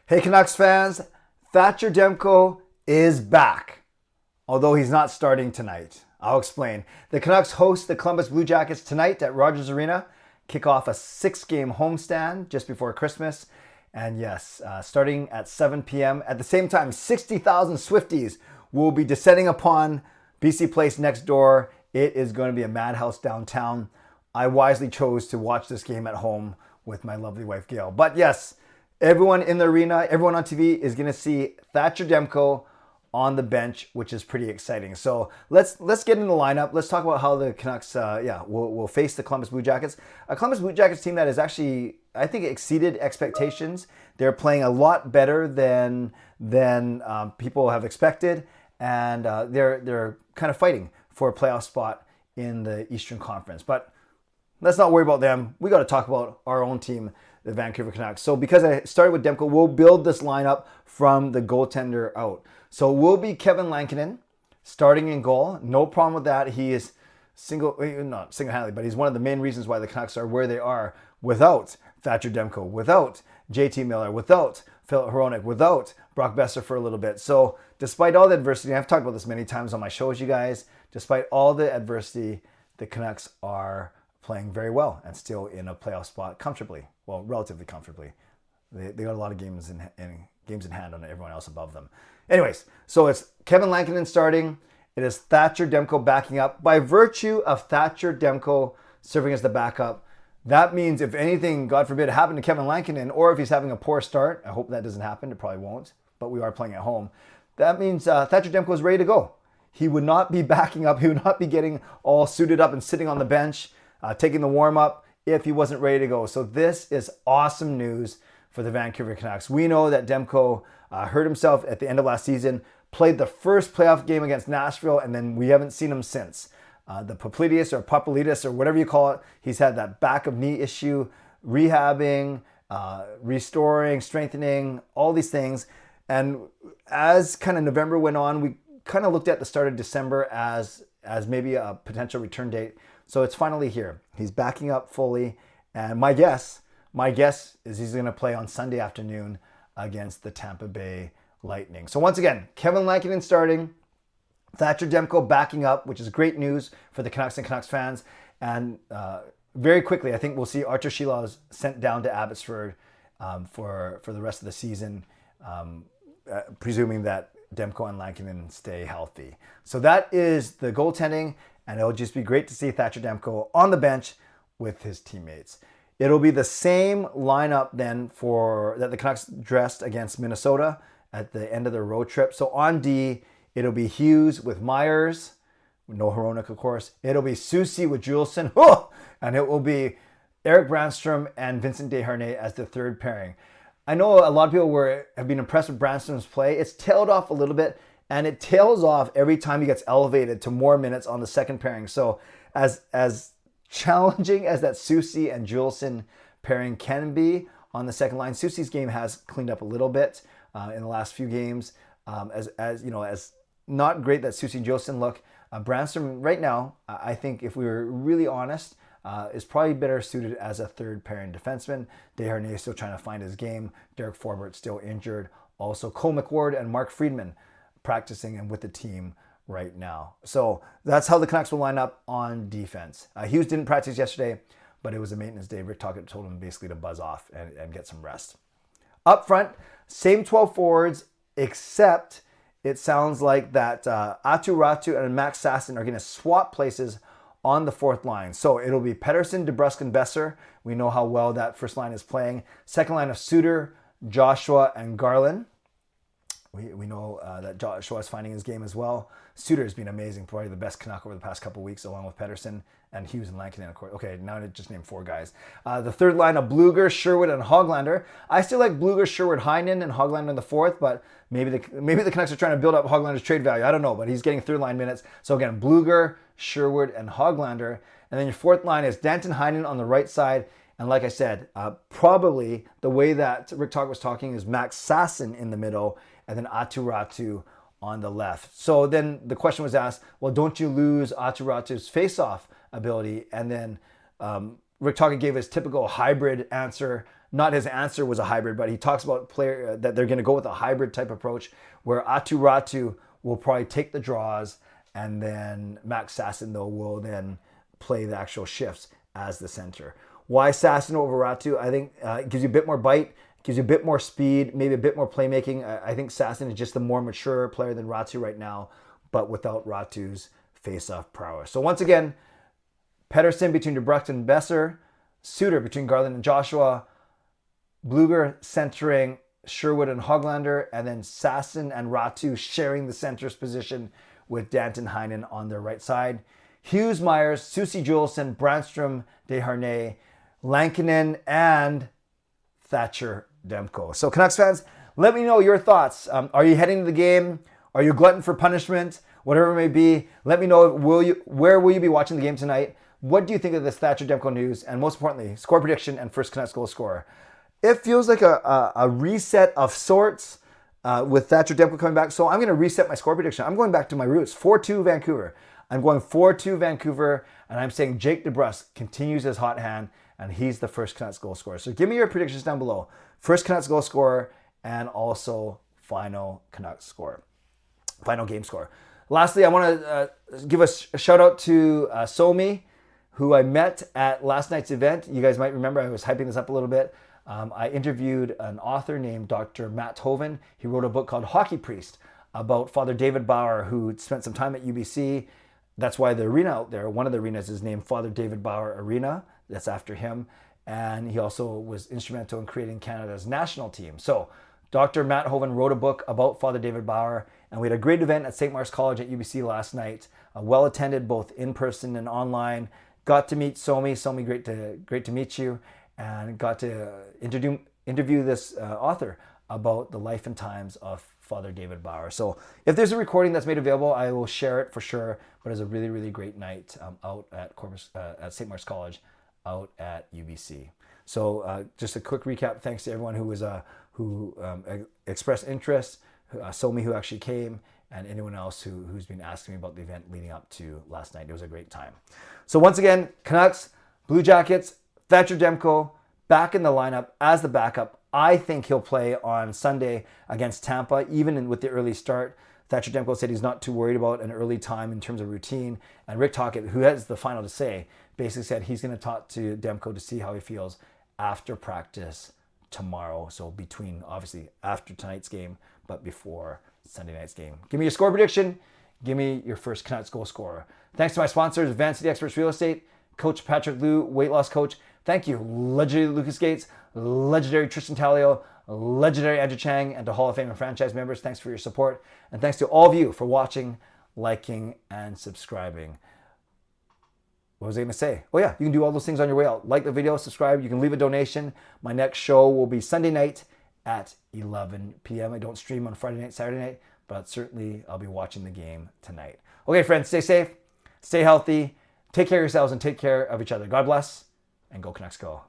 Hey Canucks fans, Thatcher Demko is back, although he's not starting tonight. I'll explain. The Canucks host the Columbus Blue Jackets tonight at Rogers Arena, kick off a 6-game homestand just before Christmas. And yes, starting at 7 p.m. At the same time, 60,000 Swifties will be descending upon BC Place next door. It is going to be a madhouse downtown. I wisely chose to watch this game at home with my lovely wife, Gail. But yes, everyone in the arena, everyone on TV is going to see Thatcher Demko on the bench, which is pretty exciting. So let's get in the lineup. Let's talk about how the Canucks, will face the Columbus Blue Jackets. A Columbus Blue Jackets team that has actually, I think, exceeded expectations. They're playing a lot better than people have expected, and they're kind of fighting for a playoff spot in the Eastern Conference. But let's not worry about them. We got to talk about our own team, the Vancouver Canucks. So because I started with Demko, we'll build this lineup from the goaltender out. So it will be Kevin Lankinen starting in goal. No problem with that. He is not single-handedly, but he's one of the main reasons why the Canucks are where they are without Thatcher Demko, without JT Miller, without Phil Hronek, without Brock Besser for a little bit. So despite all the adversity, I've talked about this many times on my shows, you guys, despite all the adversity, the Canucks are playing very well and still in a playoff spot comfortably. Well, relatively comfortably. They got a lot of games in hand on everyone else above them. Anyways, so it's Kevin Lankinen starting. It is Thatcher Demko backing up. By virtue of Thatcher Demko serving as the backup, that means if anything, God forbid, happened to Kevin Lankinen, or if he's having a poor start, I hope that doesn't happen. It probably won't, but we are playing at home. That means Thatcher Demko is ready to go. He would not be backing up. He would not be getting all suited up and sitting on the bench, taking the warm-up if he wasn't ready to go. So this is awesome news for the Vancouver Canucks. We know that Demko hurt himself at the end of last season, played the first playoff game against Nashville, and then we haven't seen him since. The Popliteus or Popolitis or whatever you call it, he's had that back of knee issue, rehabbing, restoring, strengthening, all these things. And as kind of November went on, we kind of looked at the start of December as maybe a potential return date. So it's finally here. He's backing up fully. And my guess is he's going to play on Sunday afternoon against the Tampa Bay Lightning. So once again, Kevin Lankinen starting, Thatcher Demko backing up, which is great news for the Canucks and Canucks fans. And very quickly, I think we'll see Archer Shilaws sent down to Abbotsford for the rest of the season, presuming that Demko and Lankinen stay healthy. So that is the goaltending, and it'll just be great to see Thatcher Demko on the bench with his teammates. It'll be the same lineup then that the Canucks dressed against Minnesota at the end of their road trip. So on D, it'll be Hughes with Myers, no Hronek, of course. It'll be Soucy with Juleson, and it will be Eric Brandstrom and Vincent Desharnais as the third pairing. I know a lot of people have been impressed with Brandstrom's play. It's tailed off a little bit, and it tails off every time he gets elevated to more minutes on the second pairing. So as challenging as that Soucy and Juleson pairing can be on the second line, Soucy's game has cleaned up a little bit in the last few games. As not great that Soucy and Juleson look. Brandstrom right now, I think if we were really honest, is probably better suited as a third pairing defenseman. Desharnais is still trying to find his game. Derek Forbort still injured. Also, Cole McWard and Mark Friedman practicing and with the team right now. So that's how the Canucks will line up on defense. Hughes didn't practice yesterday, but it was a maintenance day. Rick Tocchet told him basically to buzz off and get some rest. Up front, same 12 forwards, except it sounds like that Aatu Räty and Max Sasson are going to swap places on the fourth line. So it'll be Pettersson, DeBrusk, and Besser. We know how well that first line is playing. Second line of Suter, Joshua, and Garland. We know that Joshua is finding his game as well. Suter has been amazing, probably the best Canuck over the past couple of weeks, along with Pettersson and Hughes and Lankinen, of course. Okay, now I just named 4 guys. The third line of Bluger, Sherwood, and Hoglander. I still like Bluger, Sherwood, Heinen, and Hoglander in the fourth, but maybe the Canucks are trying to build up Hoglander's trade value. I don't know, but he's getting third line minutes. So again, Bluger, Sherwood, and Hoglander. And then your fourth line is Danton Heinen on the right side. And like I said, probably the way that Rick Tocchet was talking is Max Sasson in the middle, and then Aatu Räty on the left. So then the question was asked, well, don't you lose Aatu Räty's face-off ability? And then Rick Tocchet gave his typical hybrid answer not his answer was a hybrid, but he talks about that they're going to go with a hybrid type approach where Aatu Ratu will probably take the draws, and then Max Sasson, though, will then play the actual shifts as the center. Why Sasson over Ratu? I think it gives you a bit more bite, gives you a bit more speed, maybe a bit more playmaking. I think Sasson is just the more mature player than Ratu right now, but without Ratu's face-off prowess. So once again, Pettersson between DeBrusk and Besser, Suter between Garland and Joshua, Bluger centering Sherwood and Hoglander, and then Sasson and Ratu sharing the center's position with Danton Heinen on their right side. Hughes, Myers, Susie Juleson, Brandstrom, Desharnais, Lankinen, and Thatcher Demko. So Canucks fans, let me know your thoughts. Are you heading to the game? Are you glutton for punishment? Whatever it may be, let me know. Where will you be watching the game tonight? What do you think of this Thatcher Demko news? And most importantly, score prediction and first Canucks goal scorer. It feels like a reset of sorts with Thatcher Demko coming back. So I'm going to reset my score prediction. I'm going back to my roots. 4-2 Vancouver. I'm going 4-2 Vancouver, and I'm saying Jake DeBrusk continues his hot hand, and he's the first Canucks goal scorer. So give me your predictions down below. First Canucks goal scorer, and also final Canucks score. Final game score. Lastly, I want to give a shout out to Somi, who I met at last night's event. You guys might remember I was hyping this up a little bit. I interviewed an author named Dr. Matt Hoven. He wrote a book called Hockey Priest about Father David Bauer, who spent some time at UBC. That's why the arena out there, one of the arenas is named Father David Bauer Arena. That's after him. And he also was instrumental in creating Canada's national team. So Dr. Matt Hoven wrote a book about Father David Bauer, and we had a great event at St. Mark's College at UBC last night. Well attended both in person and online. Got to meet Somi. Somi, great to meet you. And got to interview this author about the life and times of Father David Bauer. So if there's a recording that's made available, I will share it for sure. But it was a really, really great night out at at St. Mark's College out at UBC. So just a quick recap. Thanks to everyone who expressed interest, Somi who actually came, and anyone else who's been asking me about the event leading up to last night. It was a great time. So once again, Canucks, Blue Jackets, Thatcher Demko back in the lineup as the backup. I think he'll play on Sunday against Tampa, even with the early start. Thatcher Demko said he's not too worried about an early time in terms of routine. And Rick Tocchet, who has the final to say, basically said he's going to talk to Demko to see how he feels after practice tomorrow. So between, obviously, after tonight's game, but before Sunday night's game. Give me your score prediction. Give me your first Canucks goal scorer. Thanks to my sponsors, Advanced City Experts Real Estate, Coach Patrick Liu, weight loss coach. Thank you, legendary Lucas Gates, legendary Tristyn Tallio, legendary Andrew Chang, and to Hall of Fame and franchise members. Thanks for your support. And thanks to all of you for watching, liking, and subscribing. What was I going to say? Oh yeah, you can do all those things on your way out. Like the video, subscribe, you can leave a donation. My next show will be Sunday night at 11 p.m. I don't stream on Friday night, Saturday night, but certainly I'll be watching the game tonight. Okay, friends, stay safe, stay healthy, take care of yourselves, and take care of each other. God bless, and go Canucks go.